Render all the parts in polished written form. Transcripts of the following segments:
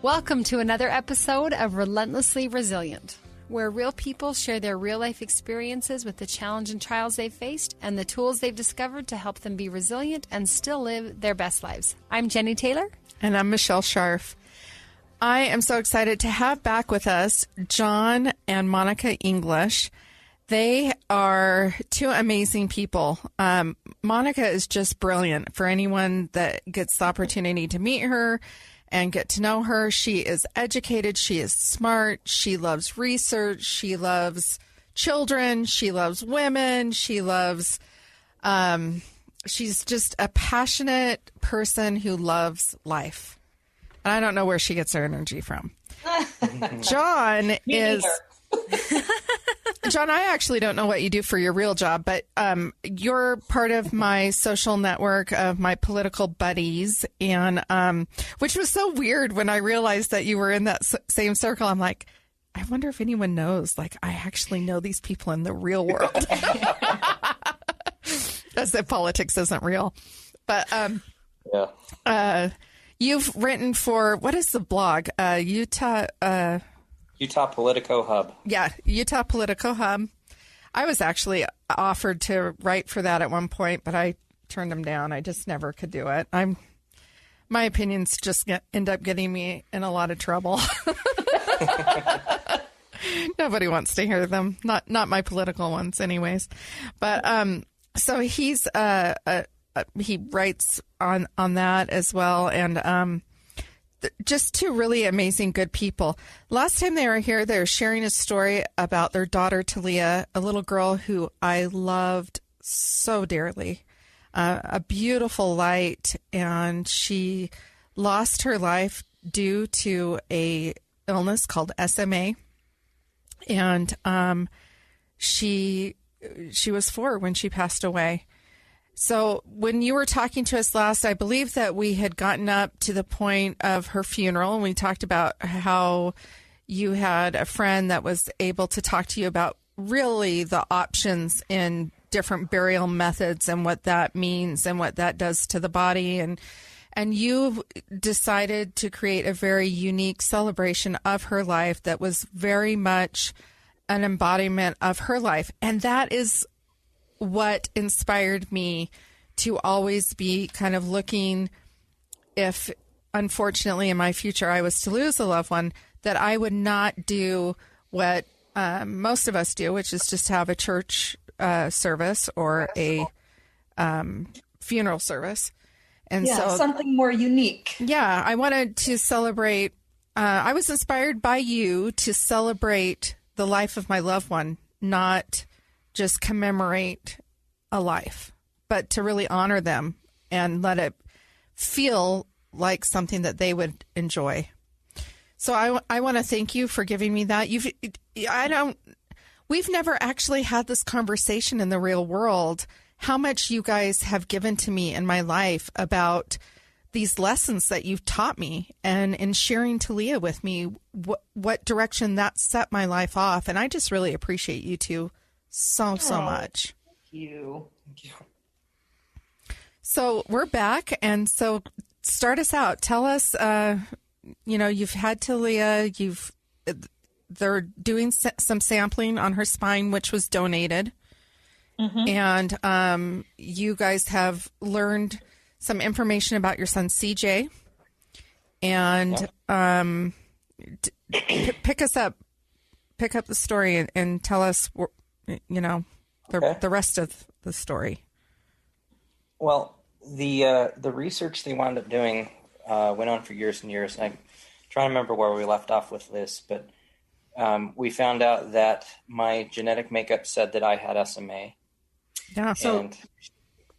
Welcome to another episode of Relentlessly Resilient, where real people share their real-life experiences with the challenge and trials they've faced and the tools they've discovered to help them be resilient and still live their best lives. I'm Jenny Taylor. And I'm Michelle Scharf. I am so excited to have back with us John and Monica English. They are two amazing people. Monica is just brilliant. For anyone that gets the opportunity to meet her and get to know her, she is educated, she is smart, she loves research, she loves children, she loves women, she's just a passionate person who loves life. And I don't know where she gets her energy from. John is... John, I actually don't know what you do for your real job, but you're part of my social network of my political buddies, and which was so weird when I realized that you were in that same circle. I'm like, I wonder if anyone knows, like, I actually know these people in the real world. As if politics isn't real. But you've written for, what is the blog? Utah Politico Hub. Yeah, Utah Politico Hub. I was actually offered to write for that at one point, but I turned them down. I just never could do it. My opinions just end up getting me in a lot of trouble. Nobody wants to hear them. Not my political ones, anyways. But so he writes on that as well, and just two really amazing, good people. Last time they were here, they were sharing a story about their daughter, Taleah, a little girl who I loved so dearly, a beautiful light, and she lost her life due to a illness called SMA, and she was 4 when she passed away. So when you were talking to us last, I believe that we had gotten up to the point of her funeral, and we talked about how you had a friend that was able to talk to you about really the options in different burial methods and what that means and what that does to the body. And you decided to create a very unique celebration of her life that was very much an embodiment of her life. And that is what inspired me to always be kind of looking, if unfortunately in my future I was to lose a loved one, that I would not do what most of us do, which is just have a church service or a funeral service. And so something more unique. Yeah, I wanted to celebrate. I was inspired by you to celebrate the life of my loved one, not just commemorate a life, but to really honor them and let it feel like something that they would enjoy. So I want to thank you for giving me that. We've never actually had this conversation in the real world, how much you guys have given to me in my life about these lessons that you've taught me, and in sharing Taleah with me, what direction that set my life off. And I just really appreciate you two so much. Thank you. So we're back, and so start us out. Tell us, you've had Taleah, they're doing some sampling on her spine, which was donated. Mm-hmm. And you guys have learned some information about your son, CJ, and pick up the story and tell us, the rest of the story. Well, the research they wound up doing went on for years and years. And I'm trying to remember where we left off with this, but we found out that my genetic makeup said that I had SMA. Yeah. So,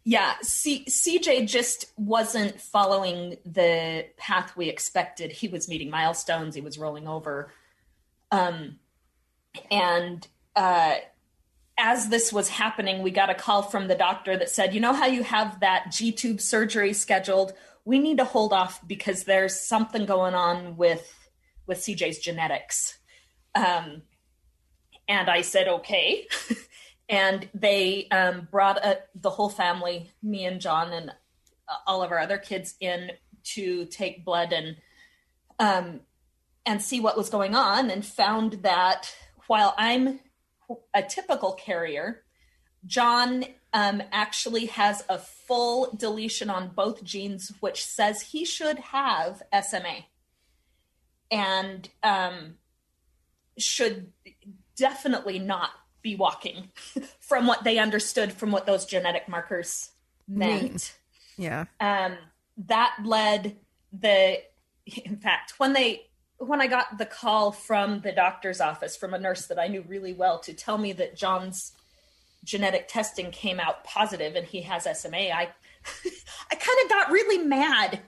CJ just wasn't following the path we expected. He was meeting milestones. He was rolling over. As this was happening, we got a call from the doctor that said, you know how you have that G-tube surgery scheduled? We need to hold off because there's something going on with CJ's genetics. And I said, okay. And they brought the whole family, me and John and all of our other kids in to take blood. And see what was going on, and found that while I'm a typical carrier, John actually has a full deletion on both genes, which says he should have SMA and should definitely not be walking from what they understood from what those genetic markers meant. Yeah. That led in fact, when I got the call from the doctor's office from a nurse that I knew really well to tell me that John's genetic testing came out positive and he has SMA, I kind of got really mad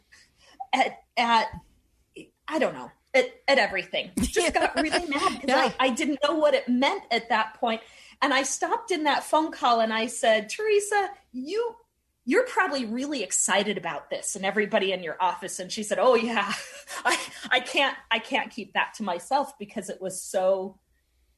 at I don't know, at everything. Just got really mad because I didn't know what it meant at that point. And I stopped in that phone call and I said, Teresa, you're probably really excited about this and everybody in your office. And she said, oh yeah, I can't keep that to myself because it was so,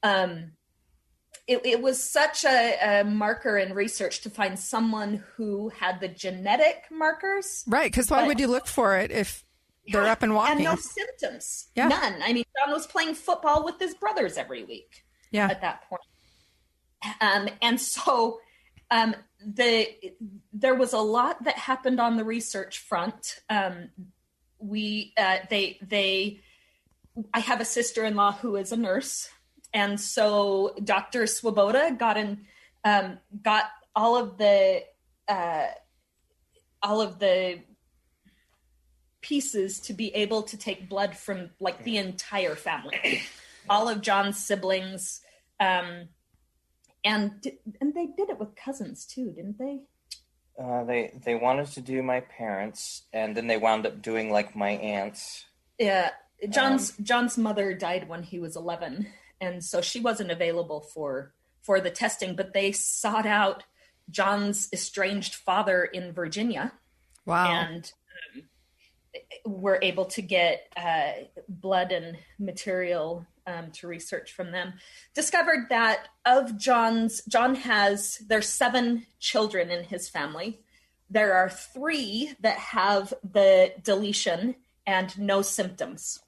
it was such a marker in research to find someone who had the genetic markers. Right. Because why would you look for it if they're up and walking? And no symptoms. Yeah. None. I mean, John was playing football with his brothers every week at that point. And so there was a lot that happened on the research front. I have a sister-in-law who is a nurse. And so Dr. Swoboda got all of the pieces to be able to take blood from like the entire family, all of John's siblings. And they did it with cousins too, didn't they? They wanted to do my parents, and then they wound up doing like my aunts. Yeah, John's mother died when he was 11, and so she wasn't available for the testing. But they sought out John's estranged father in Virginia. Wow! And were able to get blood and material to research from them. Discovered that there's 7 children in his family. There are 3 that have the deletion and no symptoms.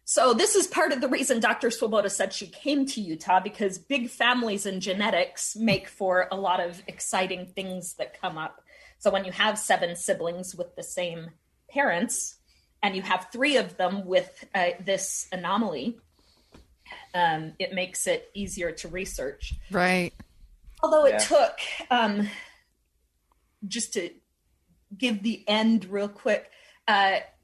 So this is part of the reason Dr. Swoboda said she came to Utah, because big families in genetics make for a lot of exciting things that come up. So when you have 7 siblings with the same parents, and you have 3 of them with this anomaly, it makes it easier to research. Right. Although it took, just to give the end real quick,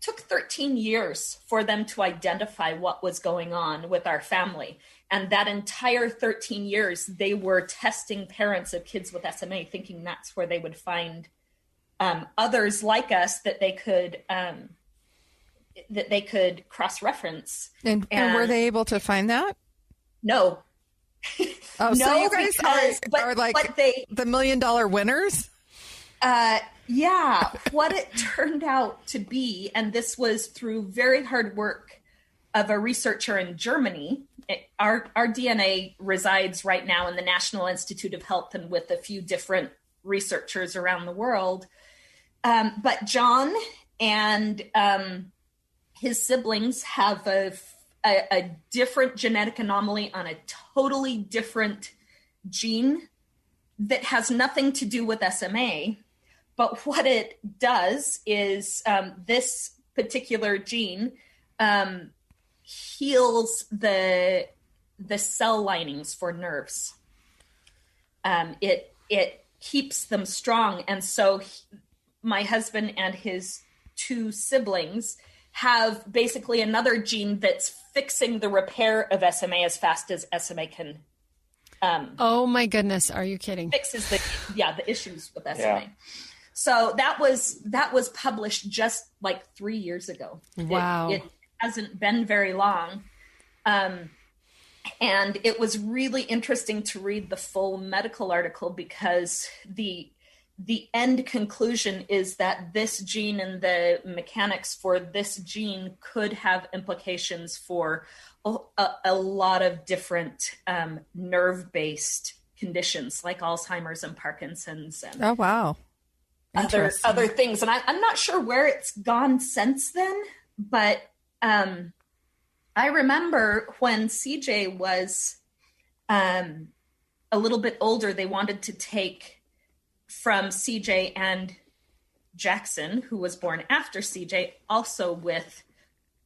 took 13 years for them to identify what was going on with our family. And that entire 13 years, they were testing parents of kids with SMA, thinking that's where they would find others like us that they could cross-reference. And were they able to find that? No. Oh, so you guys are like the $1 million winners? Yeah. What it turned out to be, and this was through very hard work of a researcher in Germany. Our DNA resides right now in the National Institute of Health and with a few different researchers around the world. But John and his siblings have a different genetic anomaly on a totally different gene that has nothing to do with SMA. But what it does is this particular gene heals the cell linings for nerves. It keeps them strong. And so my husband and his 2 siblings have basically another gene that's fixing the repair of SMA as fast as SMA can. Oh my goodness. Are you kidding? Fixes the issues with SMA. Yeah. So that was published just like 3 years ago. Wow. It hasn't been very long. And it was really interesting to read the full medical article, because the end conclusion is that this gene and the mechanics for this gene could have implications for a lot of different nerve-based conditions like Alzheimer's and Parkinson's and oh wow, other things. And I'm not sure where it's gone since then, but I remember when CJ was a little bit older, they wanted to take from CJ and Jackson, who was born after CJ, also with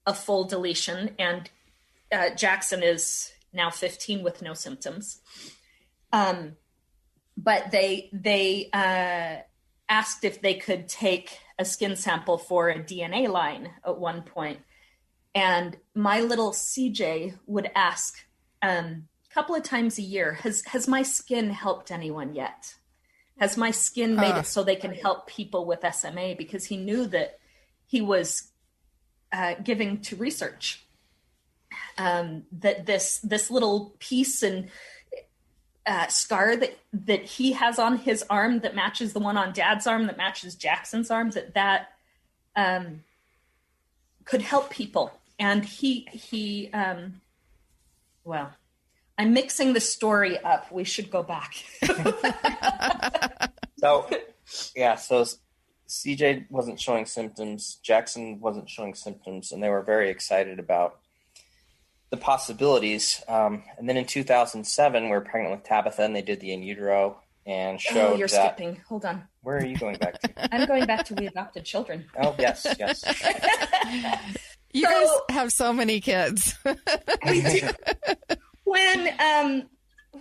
a full deletion. And Jackson is now 15 with no symptoms. But they asked if they could take a skin sample for a DNA line at one point. And my little CJ would ask a couple of times a year, has my skin helped anyone yet? Has my skin made it so they can help people with SMA? Because he knew that he was giving to research. That this little piece and scar that he has on his arm that matches the one on Dad's arm, that matches Jackson's arm, that could help people. And he well, I'm mixing the story up. We should go back. So CJ wasn't showing symptoms. Jackson wasn't showing symptoms, and they were very excited about the possibilities. And then in 2007, we were pregnant with Tabitha, and they did the in utero and showed. Oh, you're skipping. Hold on. Where are you going back to? I'm going back to we adopted children. Oh, yes. You guys have so many kids. We do. When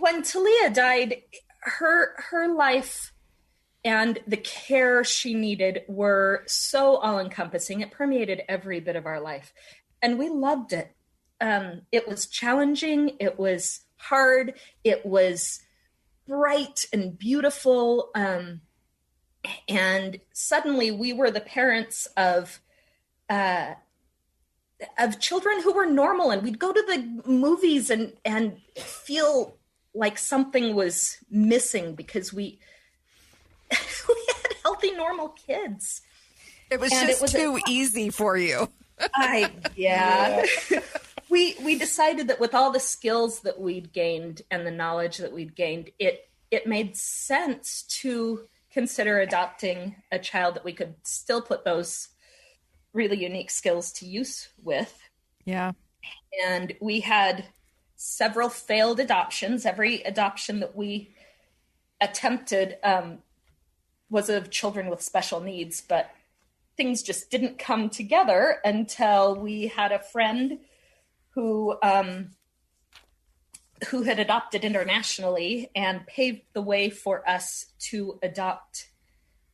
Taleah died, her life and the care she needed were so all-encompassing. It permeated every bit of our life, and we loved it. It was challenging. It was hard. It was bright and beautiful. And suddenly we were the parents of children who were normal, and we'd go to the movies and feel like something was missing because we had healthy, normal kids. It was just too easy for you. Yeah. We decided that with all the skills that we'd gained and the knowledge that we'd gained, it made sense to consider adopting a child that we could still put those really unique skills to use with. Yeah. And we had several failed adoptions. Every adoption that we attempted was of children with special needs, but things just didn't come together until we had a friend who had adopted internationally and paved the way for us to adopt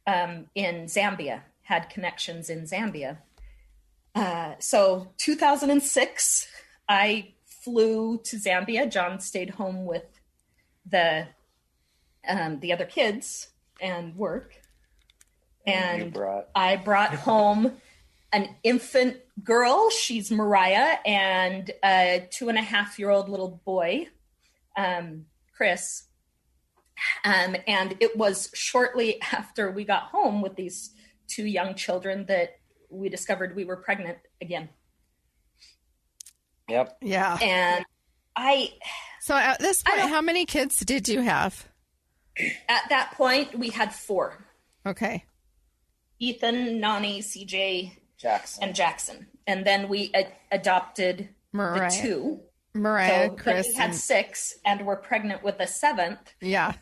in Zambia, had connections in Zambia. So 2006, I flew to Zambia. John stayed home with the other kids and work. And I brought home an infant girl. She's Mariah, and a 2.5-year-old little boy, Chris. And it was shortly after we got home with these two young children that we discovered we were pregnant again. Yep. Yeah. And So at this point, how many kids did you have? At that point, we had 4. Okay. Ethan, Nani, CJ, Jackson. and Jackson. And then we adopted Mariah. The 2. Mariah, so Chris. We had 6, and we're pregnant with the 7th. Yeah.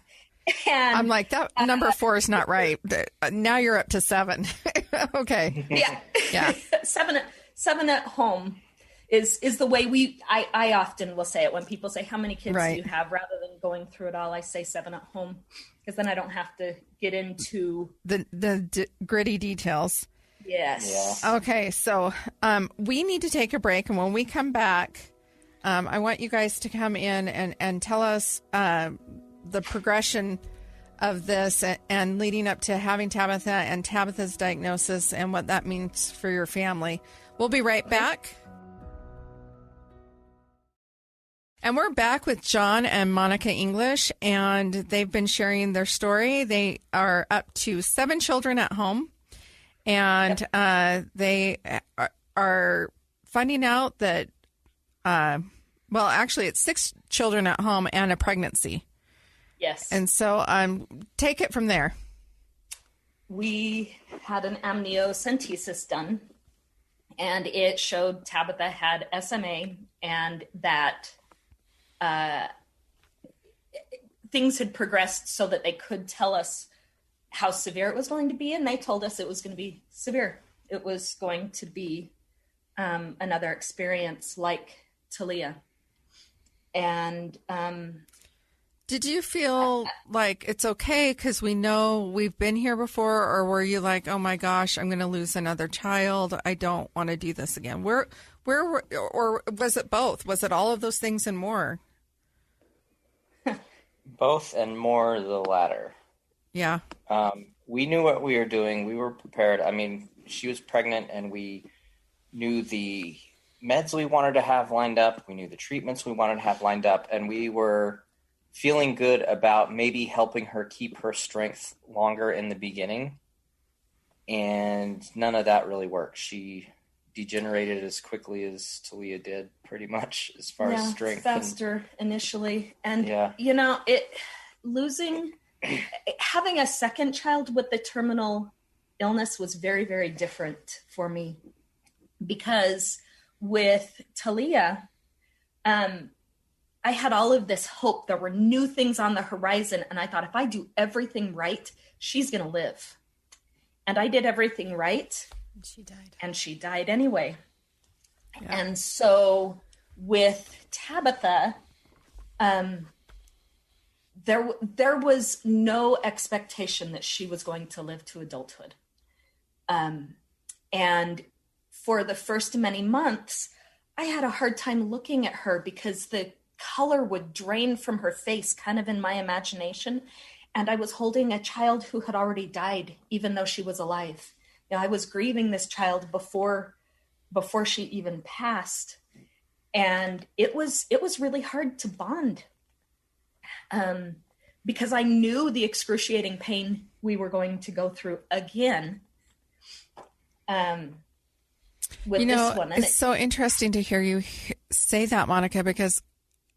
And I'm like, that number 4 is not right. Now you're up to 7. Okay. Yeah. 7 at home is the way I often will say it when people say, how many kids do you have? Rather than going through it all, I say 7 at home, because then I don't have to get into the gritty details. Yes. Yeah. Okay. So we need to take a break. And when we come back, I want you guys to come in and tell us the progression of this and leading up to having Tabitha and Tabitha's diagnosis and what that means for your family. We'll be right back. And we're back with John and Monica English, and they've been sharing their story. They are up to 7 children at home, and they are finding out that, well, actually it's 6 children at home and a pregnancy. Yes. And so take it from there. We had an amniocentesis done, And it showed Tabitha had SMA and that things had progressed so that they could tell us how severe it was going to be. And they told us it was going to be severe. It was going to be another experience like Taleah. And did you feel like it's okay because we know we've been here before, or were you like, oh my gosh, I'm going to lose another child, I don't want to do this again? Where or was it both? Was it all of those things and more? Both and more the latter. Yeah. We knew what we were doing. We were prepared. I mean, she was pregnant, and we knew the meds we wanted to have lined up. We knew the treatments we wanted to have lined up, and we were feeling good about maybe helping her keep her strength longer in the beginning. And none of that really worked. She degenerated as quickly as Taleah did, pretty much, as far as strength. Faster initially. And, having a second child with the terminal illness was very, very different for me. Because with Taleah, I had all of this hope. There were new things on the horizon. And I thought, if I do everything right, she's going to live. And I did everything right. And she died anyway. Yeah. And so with Tabitha, there was no expectation that she was going to live to adulthood. And for the first many months, I had a hard time looking at her because the color would drain from her face, kind of in my imagination. And I was holding a child who had already died, even though she was alive. You know, I was grieving this child before she even passed. And it was really hard to bond. Because I knew the excruciating pain we were going to go through again. With this one. And it's so interesting to hear you say that, Monica, because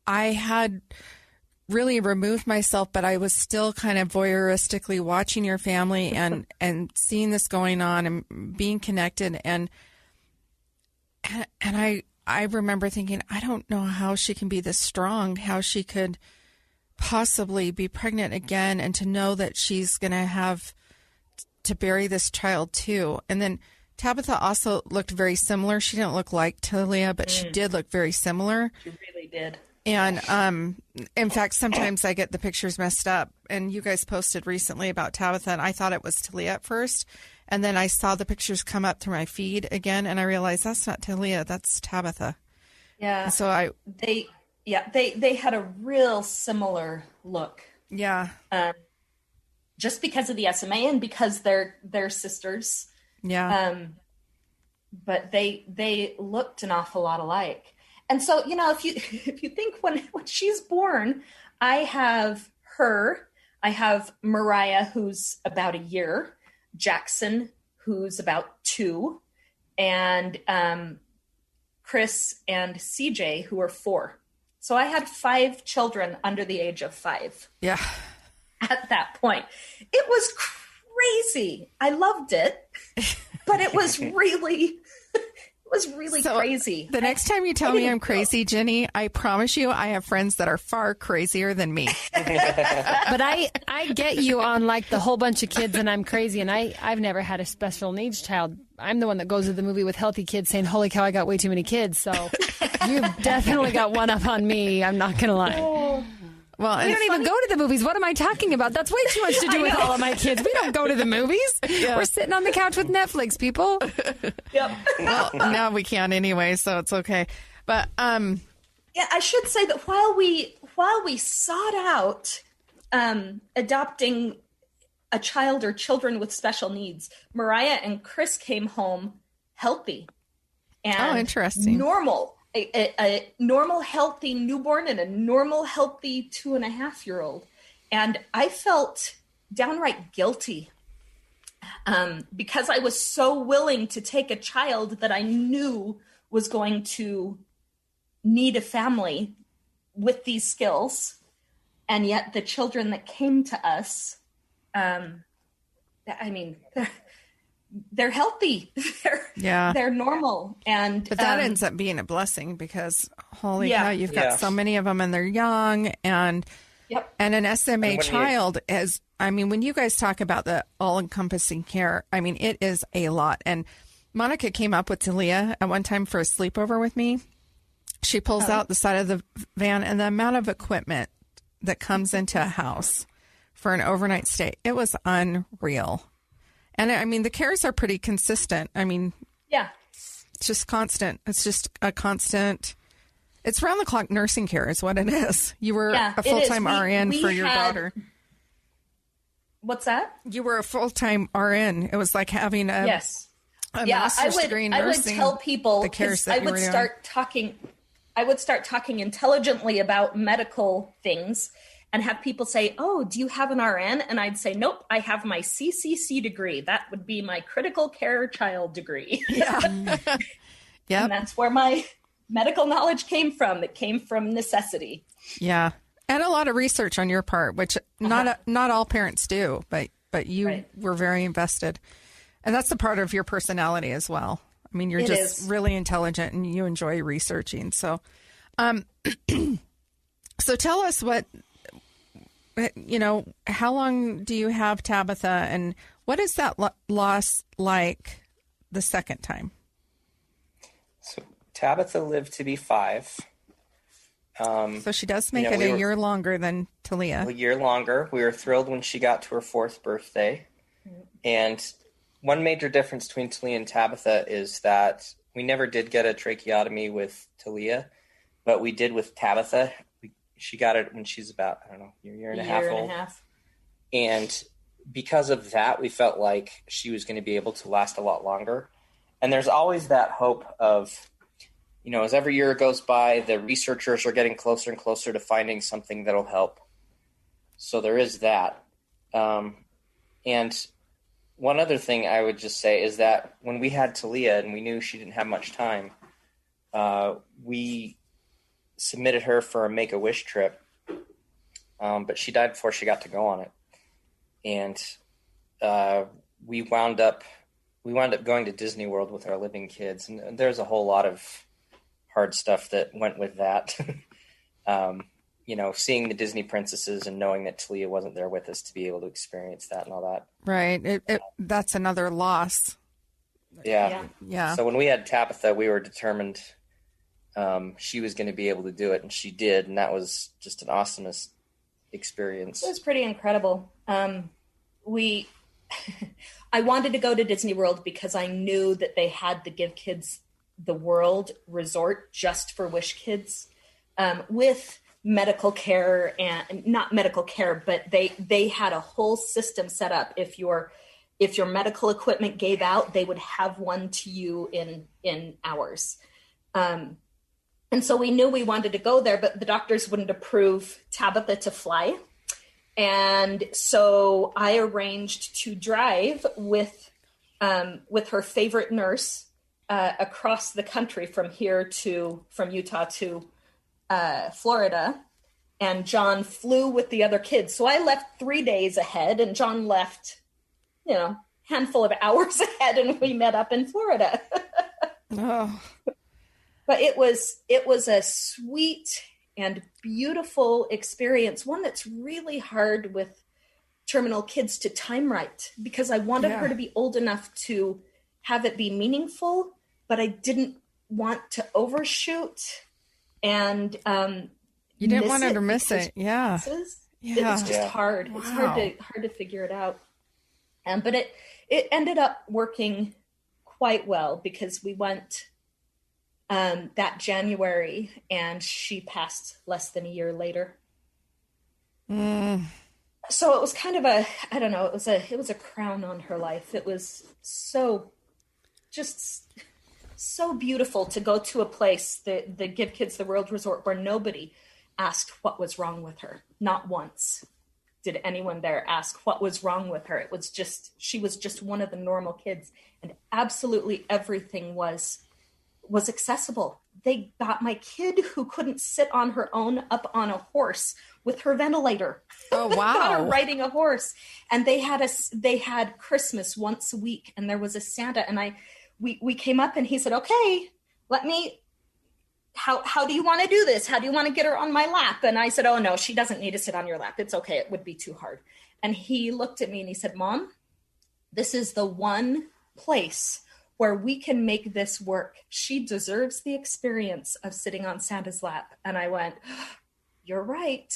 I had really removed myself, but I was still kind of voyeuristically watching your family and seeing this going on and being connected. And I remember thinking, I don't know how she can be this strong, how she could possibly be pregnant again, and to know that she's going to have to bury this child too. And then Tabitha also looked very similar. She didn't look like Taleah, but she did look very similar. She really did. And in fact, sometimes I get the pictures messed up. And you guys posted recently about Tabitha, and I thought it was Taleah at first. And then I saw the pictures come up through my feed again, and I realized that's not Taleah, that's Tabitha. Yeah. And so they had a real similar look. Yeah. Just because of the SMA and because they're sisters. Yeah. But they looked an awful lot alike. And so, if you think when she's born, I have her, I have Mariah, who's about a year, Jackson, who's about 2, and Chris and CJ, who are 4. So I had 5 children under the age of 5. Yeah. At that point, it was crazy. I loved it, but it was really crazy. The next time you tell me I'm crazy, Jenny, I promise you I have friends that are far crazier than me. But I get you on like the whole bunch of kids and I'm crazy, and I've never had a special needs child. I'm the one that goes to the movie with healthy kids saying, holy cow, I got way too many kids. So you've definitely got one up on me. I'm not going to lie. Well, we don't even go to the movies. What am I talking about? That's way too much to do with all of my kids. We don't go to the movies. Yeah. We're sitting on the couch with Netflix, people. Yep. Well, now we can't anyway, so it's okay. But yeah, I should say that while we sought out adopting a child or children with special needs, Mariah and Chris came home healthy and interesting. Normal. A normal, healthy newborn and a normal, healthy 2.5-year-old. And I felt downright guilty because I was so willing to take a child that I knew was going to need a family with these skills. And yet the children that came to us, they're healthy. They're normal. But that ends up being a blessing because holy cow, you've got so many of them and they're young and an SMA child is, I mean, when you guys talk about the all-encompassing care, I mean, it is a lot. And Monica came up with Taleah at one time for a sleepover with me. She pulls out the side of the van and the amount of equipment that comes into a house for an overnight stay, it was unreal. And I mean, the cares are pretty consistent. I mean, it's just constant. It's just a constant, it's round the clock nursing care is what it is. You were a full-time RN for your daughter. What's that? You were a full-time RN. It was like having a master's degree in nursing. I would tell people, the cares that I would start talking intelligently about medical things and have people say, oh, do you have an RN? And I'd say, nope, I have my CCC degree. That would be my critical care child degree. And that's where my medical knowledge came from. It came from necessity. Yeah. And a lot of research on your part, which not all parents do, but you were very invested. And that's the part of your personality as well. I mean, you're really intelligent and you enjoy researching. So, so tell us how long do you have Tabitha and what is that loss like the second time? So Tabitha lived to be 5. So she does make it a year longer than Taleah. A year longer. We were thrilled when she got to her 4th birthday. And one major difference between Taleah and Tabitha is that we never did get a tracheotomy with Taleah, but we did with Tabitha. She got it when she's about, I don't know, a year and a half old. And because of that, we felt like she was going to be able to last a lot longer. And there's always that hope of, as every year goes by, the researchers are getting closer and closer to finding something that'll help. So there is that. And one other thing I would just say is that when we had Taleah and we knew she didn't have much time, we submitted her for a Make-A-Wish trip, but she died before she got to go on it. And we wound up going to Disney World with our living kids, and there's a whole lot of hard stuff that went with that. Seeing the Disney princesses and knowing that Taleah wasn't there with us to be able to experience that and all that. Right. That's another loss. Yeah. So when we had Tabitha, we were determined she was going to be able to do it, and she did, and that was just an awesome experience. It was pretty incredible. I wanted to go to Disney World because I knew that they had the Give Kids the World resort just for Wish Kids, with medical care, and not medical care, but they had a whole system set up. If your medical equipment gave out, they would have one to you in hours. And so we knew we wanted to go there, but the doctors wouldn't approve Tabitha to fly. And so I arranged to drive with her favorite nurse across the country from Utah to Florida. And John flew with the other kids. So I left 3 days ahead and John left, handful of hours ahead, and we met up in Florida. Oh. But it was a sweet and beautiful experience, one that's really hard with terminal kids to time right, because I wanted her to be old enough to have it be meaningful, but I didn't want to overshoot and you didn't want her to miss it. Yeah. It was just hard. Wow. It's hard to figure it out. But it ended up working quite well because we went that January, and she passed less than a year later. So it was kind of it was a crown on her life. It was so beautiful to go to a place, the Give Kids the World Resort, where nobody asked what was wrong with her. Not once did anyone there ask what was wrong with her. It was she was just one of the normal kids, and absolutely everything was accessible. they got my kid who couldn't sit on her own up on a horse with her ventilator. Oh, wow. Got her riding a horse. And they had Christmas once a week, and there was a Santa, and we came up and he said, okay, how do you want to do this? How do you want to get her on my lap? And I said, oh no, she doesn't need to sit on your lap. It's okay. It would be too hard. And he looked at me and he said, Mom, this is the one place where we can make this work. She deserves the experience of sitting on Santa's lap. And I went, you're right.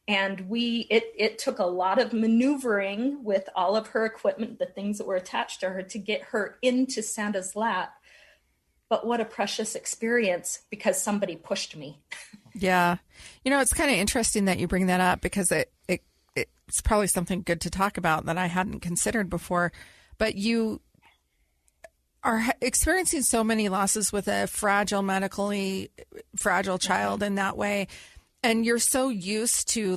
And it took a lot of maneuvering with all of her equipment, the things that were attached to her, to get her into Santa's lap. But what a precious experience, because somebody pushed me. Yeah. It's kind of interesting that you bring that up, because it's probably something good to talk about that I hadn't considered before. But you are experiencing so many losses with a medically fragile child in that way. And you're so used to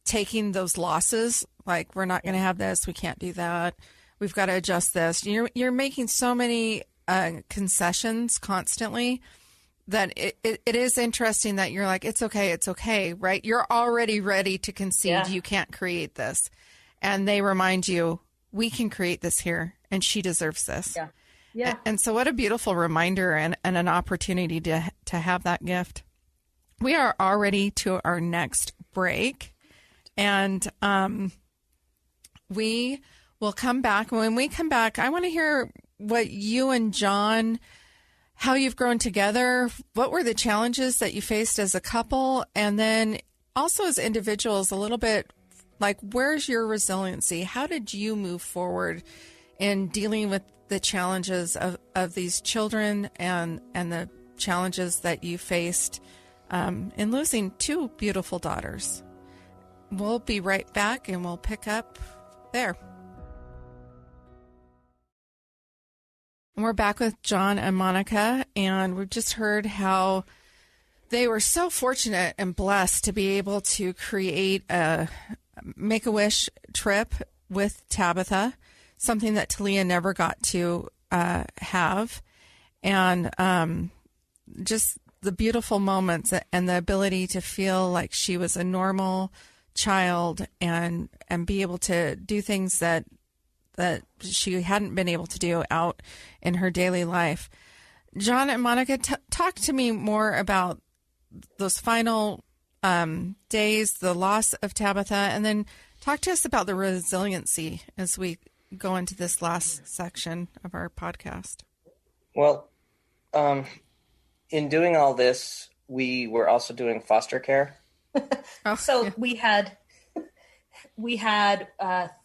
taking those losses, like, we're not going to have this, we can't do that, we've got to adjust this. You're making so many concessions constantly that it is interesting that you're like, it's okay, right? You're already ready to concede you can't create this. And they remind you, we can create this here, and she deserves this. Yeah. Yeah. And so what a beautiful reminder and an opportunity to have that gift. We are already to our next break, and we will come back. When we come back, I want to hear what you and John, how you've grown together, what were the challenges that you faced as a couple, and then also as individuals, a little bit like, where's your resiliency? How did you move forward in dealing with the challenges of these children and the challenges that you faced in losing two beautiful daughters? We'll be right back, and we'll pick up there. And we're back with John and Monica, and we've just heard how they were so fortunate and blessed to be able to create a Make-A-Wish trip with Tabitha, something that Taleah never got to have, and just the beautiful moments and the ability to feel like she was a normal child and be able to do things that she hadn't been able to do out in her daily life. John and Monica, talk to me more about those final days, the loss of Tabitha, and then talk to us about the resiliency as we go into this last section of our podcast. Well, in doing all this, we were also doing foster care. We had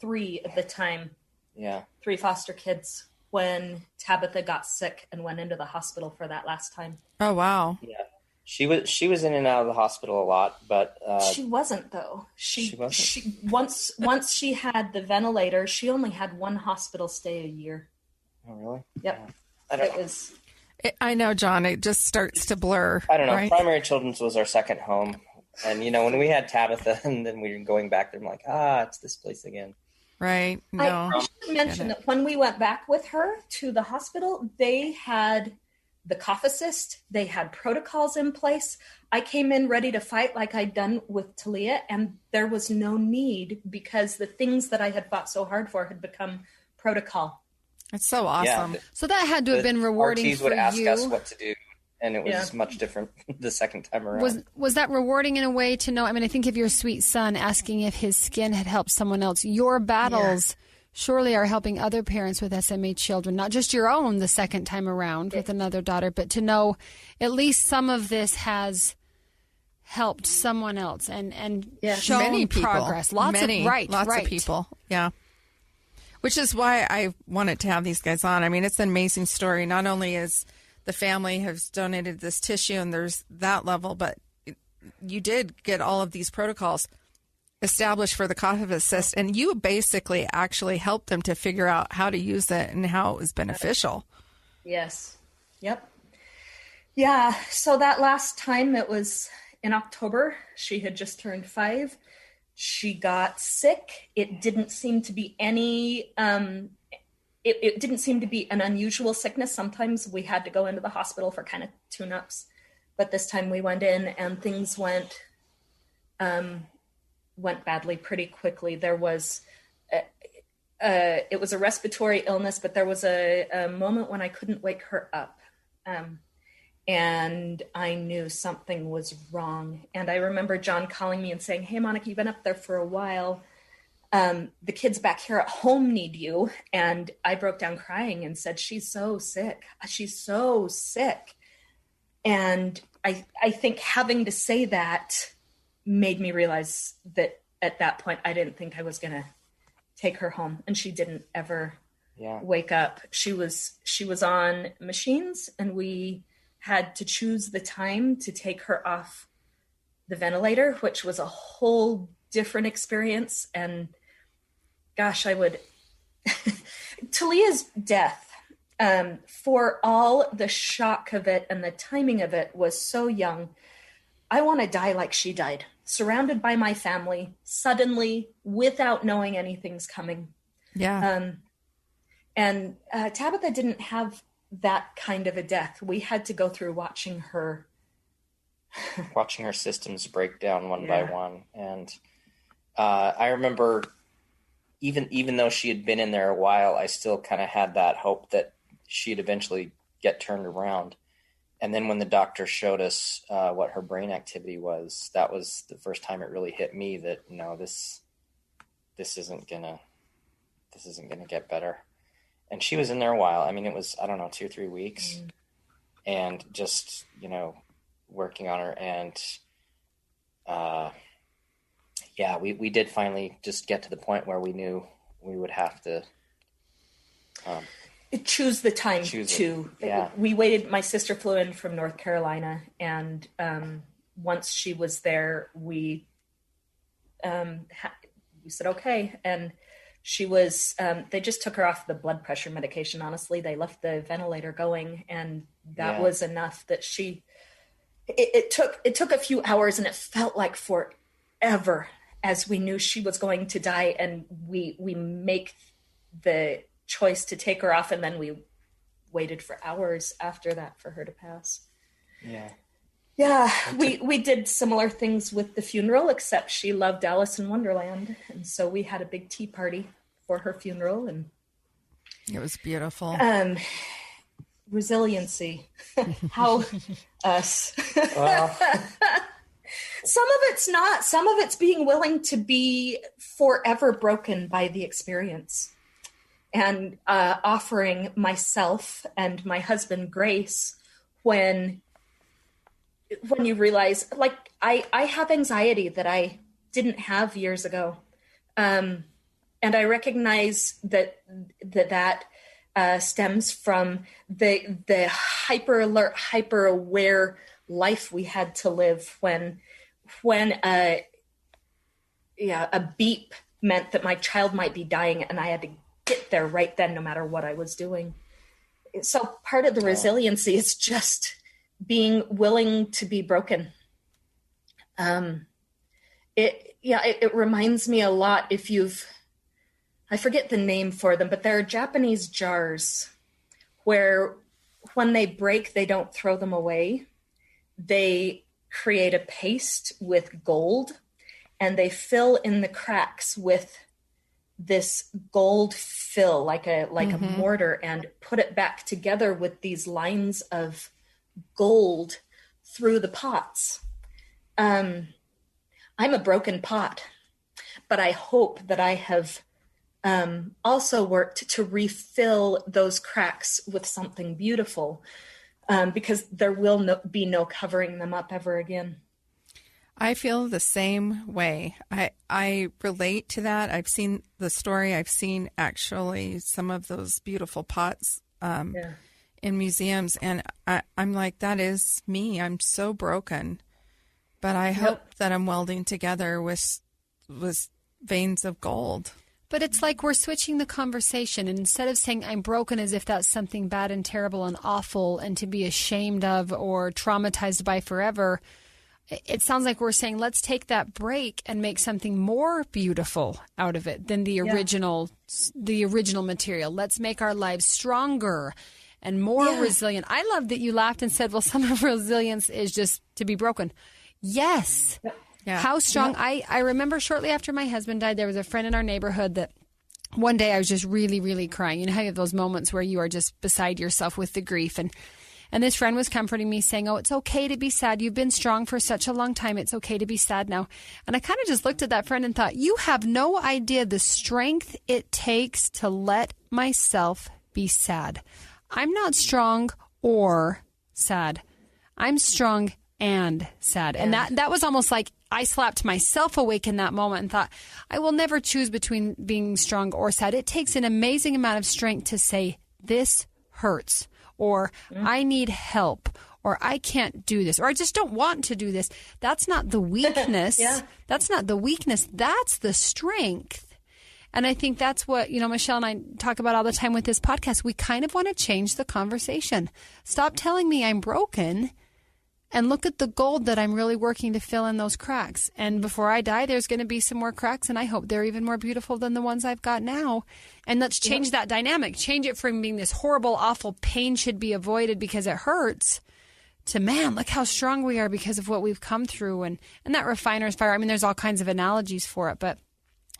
three at the time. Yeah. 3 foster kids when Tabitha got sick and went into the hospital for that last time. Oh, wow. Yeah. She was in and out of the hospital a lot, but she wasn't, though. She wasn't. Once she had the ventilator, she only had 1 hospital stay a year. Oh, really? Yep. I know, John. It just starts to blur. I don't know. Right? Primary Children's was our second home, and when we had Tabitha, and then we were going back there, I'm like, it's this place again. Right. No. I should mention that when we went back with her to the hospital, they had the cough assist. They had protocols in place. I came in ready to fight like I'd done with Taleah, and there was no need because the things that I had fought so hard for had become protocol. It's so awesome. Yeah, so that had to have been rewarding RTs for would ask you. us what to do, and it was much different the second time around. Was that rewarding in a way to know? I mean, I think of your sweet son asking if his skin had helped someone else. Your battles surely are helping other parents with SMA children, not just your own the second time around with another daughter, but to know at least some of this has helped someone else and shown many people, progress. Lots of people. Yeah. Which is why I wanted to have these guys on. I mean, it's an amazing story. Not only is the family has donated this tissue and there's that level, but you did get all of these protocols established for the cough assist, and you basically actually helped them to figure out how to use it and how it was beneficial. Yes. Yep. Yeah. So that last time, it was in October. She had just turned 5. She got sick. It didn't seem to be any it didn't seem to be an unusual sickness. Sometimes we had to go into the hospital for kind of tune-ups, but this time we went in and things went badly pretty quickly. There was it was a respiratory illness, but there was a moment when I couldn't wake her up. And I knew something was wrong. And I remember John calling me and saying, "Hey, Monica, you've been up there for a while. The kids back here at home need you." And I broke down crying and said, "She's so sick. She's so sick." And I think having to say that made me realize that at that point, I didn't think I was going to take her home. And she didn't ever wake up. She was on machines, and we had to choose the time to take her off the ventilator, which was a whole different experience. And gosh, Taleah's death, for all the shock of it and the timing of it, was so young. I want to die like she died, surrounded by my family, suddenly, without knowing anything's coming. Yeah. And Tabitha didn't have that kind of a death. We had to go through watching her systems break down one by one. And I remember even though she had been in there a while, I still kind of had that hope that she'd eventually get turned around. And then when the doctor showed us what her brain activity was, that was the first time it really hit me that no, this isn't gonna get better. And she was in there a while. I mean, it was, I don't know, 2-3 weeks, and just, working on her. And we did finally just get to the point where we knew we would have to choose the time to. Yeah. We waited. My sister flew in from North Carolina, and once she was there, we said okay. And she was, they just took her off the blood pressure medication. Honestly, they left the ventilator going, and that was enough that it took a few hours, and it felt like forever as we knew she was going to die. And we make the choice to take her off, and then we waited for hours after that for her to pass. Yeah, we did similar things with the funeral, except she loved Alice in Wonderland. And so we had a big tea party for her funeral. And it was beautiful. Resiliency. How us. Well. Some of it's not. Some of it's being willing to be forever broken by the experience. And offering myself and my husband grace when you realize, like, I have anxiety that I didn't have years ago. And I recognize that stems from the hyper alert, hyper aware life we had to live when a beep meant that my child might be dying, and I had to get there right then, no matter what I was doing. So part of the resiliency is just being willing to be broken. It reminds me a lot, I forget the name for them, but there are Japanese jars where when they break, they don't throw them away. They create a paste with gold, and they fill in the cracks with this gold fill, like a mortar, and put it back together with these lines of gold through the pots. I'm a broken pot, but I hope that I have also worked to refill those cracks with something beautiful, because there will be no covering them up ever again. I feel the same way. I relate to that. I've seen the story. I've seen actually some of those beautiful pots in museums, and I'm like, that is me. I'm so broken, but I hope that I'm welding together with veins of gold. But it's like we're switching the conversation, and instead of saying I'm broken as if that's something bad and terrible and awful and to be ashamed of or traumatized by forever, it sounds like we're saying, let's take that break and make something more beautiful out of it than the original material. Let's make our lives stronger and more resilient. I love that you laughed and said, well, some of resilience is just to be broken. Yes. Yeah. How strong. I remember shortly after my husband died, there was a friend in our neighborhood that one day I was just really, really crying. You know how you have those moments where you are just beside yourself with the grief. And this friend was comforting me saying, oh, it's okay to be sad. You've been strong for such a long time. It's okay to be sad now. And I kind of just looked at that friend and thought, you have no idea the strength it takes to let myself be sad. I'm not strong or sad. I'm strong and sad. And that was almost like I slapped myself awake in that moment and thought, I will never choose between being strong or sad. It takes an amazing amount of strength to say, this hurts, or I need help, or I can't do this, or I just don't want to do this. That's not the weakness. That's not the weakness. That's the strength. And I think that's what, Michelle and I talk about all the time with this podcast. We kind of want to change the conversation. Stop telling me I'm broken and look at the gold that I'm really working to fill in those cracks. And before I die, there's going to be some more cracks, and I hope they're even more beautiful than the ones I've got now. And let's change that dynamic. Change it from being this horrible, awful pain should be avoided because it hurts to, man, look how strong we are because of what we've come through. And that refiner's fire. I mean, there's all kinds of analogies for it, but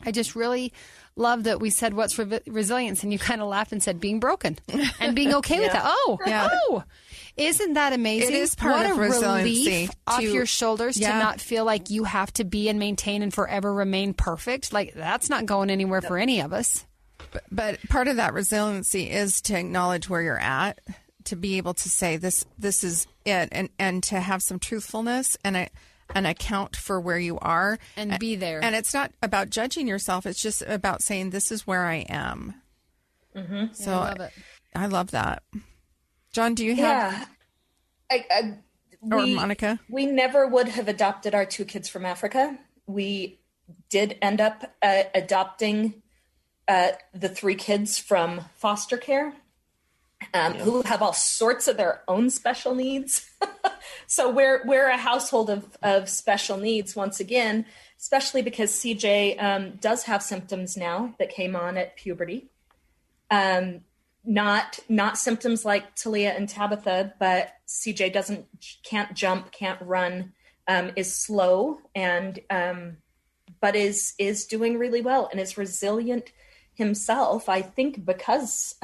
I just really love that we said, what's resilience? And you kind of laughed and said, being broken and being okay with that. Oh, isn't that amazing? It is part of resiliency. Relief off your shoulders to not feel like you have to be and maintain and forever remain perfect. Like, that's not going anywhere for any of us. But part of that resiliency is to acknowledge where you're at, to be able to say this is it, and to have some truthfulness and an account for where you are. And be there. And it's not about judging yourself. It's just about saying, this is where I am. Mm-hmm. So I love it. I love that. John, do you have... Or Monica? We never would have adopted our 2 kids from Africa. We did end up adopting the 3 kids from foster care, who have all sorts of their own special needs. So we're a household of special needs once again, especially because CJ does have symptoms now that came on at puberty. Not symptoms like Taleah and Tabitha, but CJ can't jump, can't run, is slow, and but is doing really well and is resilient himself. I think because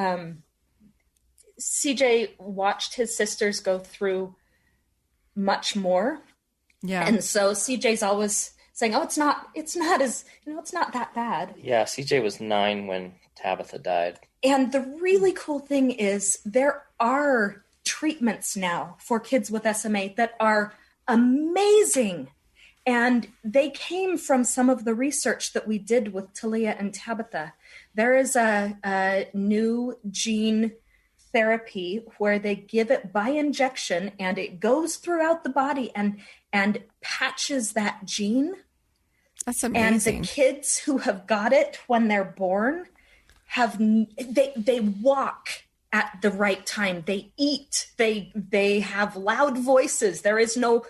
CJ watched his sisters go through much more, and so CJ's always saying, "Oh, it's not that bad." Yeah, CJ was 9 when Tabitha died. And the really cool thing is there are treatments now for kids with SMA that are amazing. And they came from some of the research that we did with Taleah and Tabitha. There is a new gene therapy where they give it by injection and it goes throughout the body and patches that gene. That's amazing. And the kids who have got it when they're born they walk at the right time. They eat. They have loud voices. There is no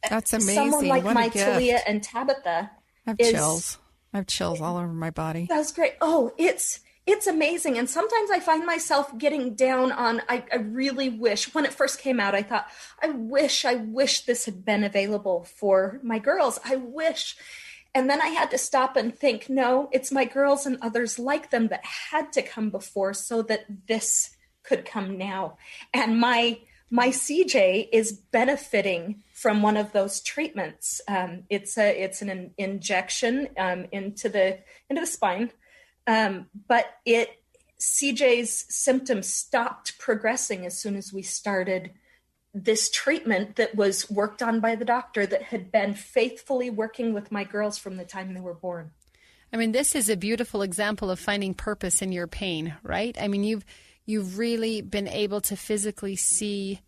That's amazing. Someone like what my Taleah and Tabitha. I have chills. I have chills all over my body. That's great. Oh, it's amazing. And sometimes I find myself getting down on. I really wish when it first came out. I thought I wish this had been available for my girls. I wish. And then I had to stop and think, no, it's my girls and others like them that had to come before so that this could come now. And my CJ is benefiting from one of those treatments. It's an injection into the spine, but CJ's symptoms stopped progressing as soon as we started this treatment that was worked on by the doctor that had been faithfully working with my girls from the time they were born. I mean, this is a beautiful example of finding purpose in your pain, right? I mean, you've really been able to physically see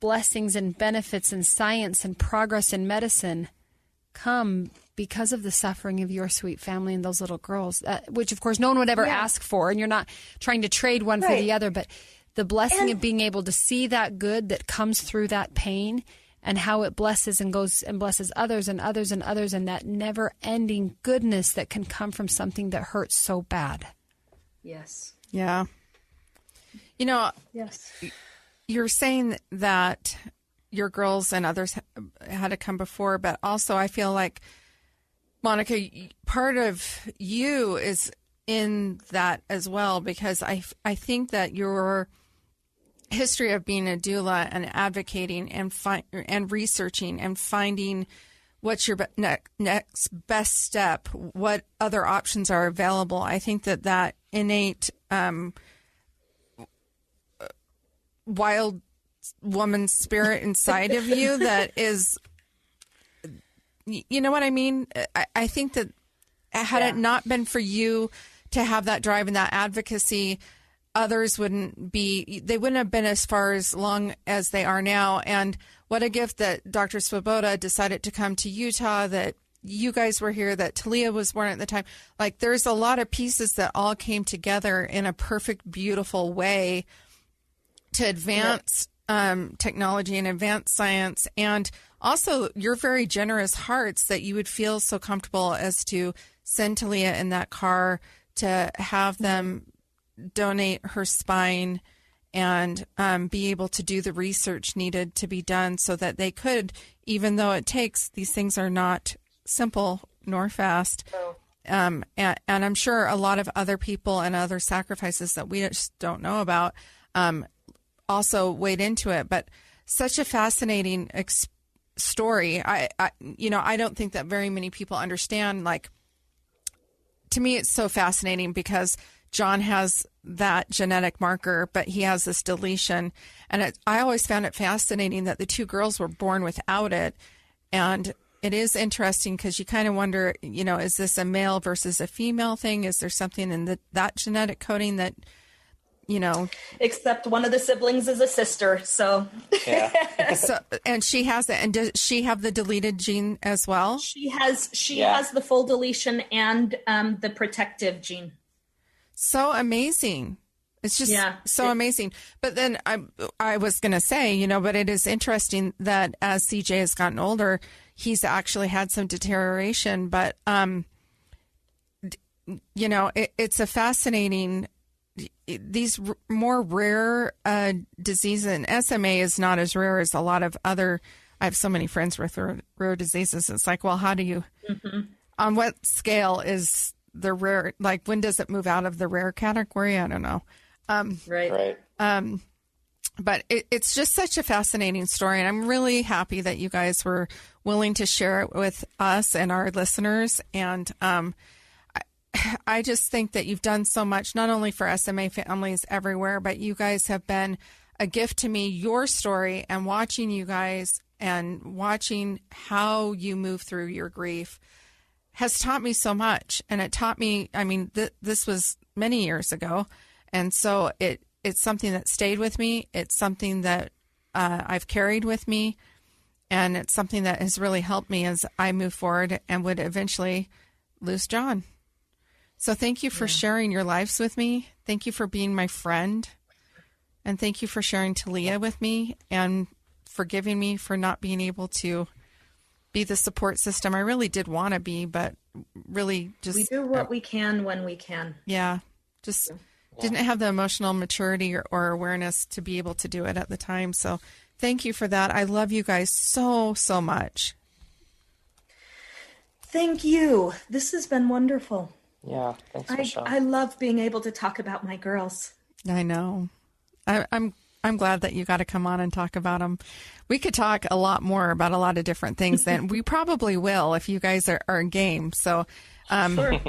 blessings and benefits and science and progress in medicine come because of the suffering of your sweet family and those little girls, which of course no one would ever ask for. And you're not trying to trade one for the other, but the blessing of being able to see that good that comes through that pain and how it blesses and goes and blesses others and others and others, and that never-ending goodness that can come from something that hurts so bad. Yes. Yeah. Yes. You're saying that your girls and others had to come before, but also I feel like, Monica, part of you is in that as well, because I think that your history of being a doula and advocating and researching and finding what's your next best step, what other options are available. I think that innate wild woman spirit inside of you that is, you know what I mean? I think that had it not been for you to have that drive and that advocacy, others wouldn't have been as far as long as they are now. And what a gift that Dr. Swoboda decided to come to Utah, that you guys were here, that Taleah was born at the time. Like, there's a lot of pieces that all came together in a perfect, beautiful way to advance technology and advance science. And also your very generous hearts that you would feel so comfortable as to send Taleah in that car, to have them donate her spine and be able to do the research needed to be done so that they could, even though these things are not simple nor fast. And I'm sure a lot of other people and other sacrifices that we just don't know about also weighed into it. But such a fascinating story. I don't think that very many people understand. Like, to me, it's so fascinating because John has that genetic marker, but he has this deletion. And I always found it fascinating that the two girls were born without it. And it is interesting because you kind of wonder, is this a male versus a female thing? Is there something in that genetic coding that, Except one of the siblings is a sister, so. Yeah. And she has it. And does she have the deleted gene as well? She has the full deletion and the protective gene. So amazing. It's just so amazing. But then I was going to say, but it is interesting that as CJ has gotten older, he's actually had some deterioration. But, it's a fascinating, these more rare diseases. And SMA is not as rare as a lot of other, I have so many friends with rare diseases. It's like, well, how do you, on what scale is the rare, like, when does it move out of the rare category? I don't know. Right. But it's just such a fascinating story. And I'm really happy that you guys were willing to share it with us and our listeners. And I just think that you've done so much, not only for SMA families everywhere, but you guys have been a gift to me. Your story and watching you guys and watching how you move through your grief has taught me so much. And it taught me, this was many years ago. And so it's something that stayed with me. It's something that I've carried with me. And it's something that has really helped me as I move forward and would eventually lose John. So thank you for sharing your lives with me. Thank you for being my friend. And thank you for sharing Taleah with me and forgiving me for not being able to be the support system I really did want to be, but really just... We do what we can when we can. Yeah. Just didn't have the emotional maturity or awareness to be able to do it at the time. So thank you for that. I love you guys so, so much. Thank you. This has been wonderful. Yeah, thanks, Michelle. I love being able to talk about my girls. I know. I'm glad that you got to come on and talk about them. We could talk a lot more about a lot of different things than we probably will if you guys are game. So Sure.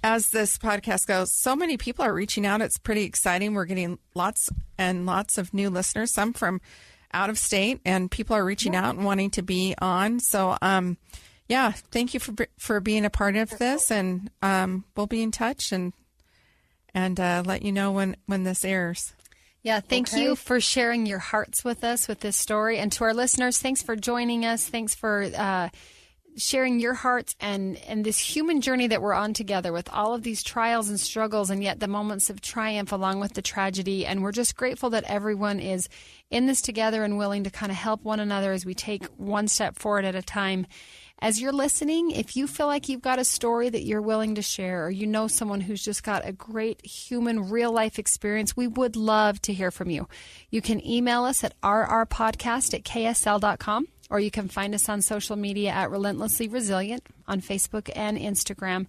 As this podcast goes, so many people are reaching out. It's pretty exciting. We're getting lots and lots of new listeners, some from out of state, and people are reaching out and wanting to be on. So, thank you for being a part of this, and we'll be in touch and let you know when this airs. Yeah, thank you for sharing your hearts with us with this story. And to our listeners, thanks for joining us. Thanks for sharing your hearts and this human journey that we're on together with all of these trials and struggles and yet the moments of triumph along with the tragedy. And we're just grateful that everyone is in this together and willing to kind of help one another as we take one step forward at a time. As you're listening, if you feel like you've got a story that you're willing to share, or you know someone who's just got a great human real-life experience, we would love to hear from you. You can email us at rrpodcast@ksl.com, or you can find us on social media at Relentlessly Resilient on Facebook and Instagram.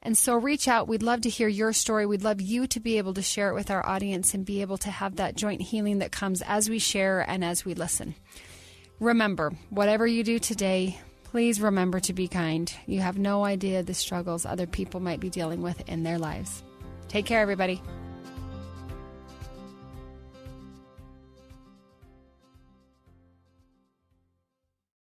And so reach out. We'd love to hear your story. We'd love you to be able to share it with our audience and be able to have that joint healing that comes as we share and as we listen. Remember, whatever you do today, please remember to be kind. You have no idea the struggles other people might be dealing with in their lives. Take care, everybody.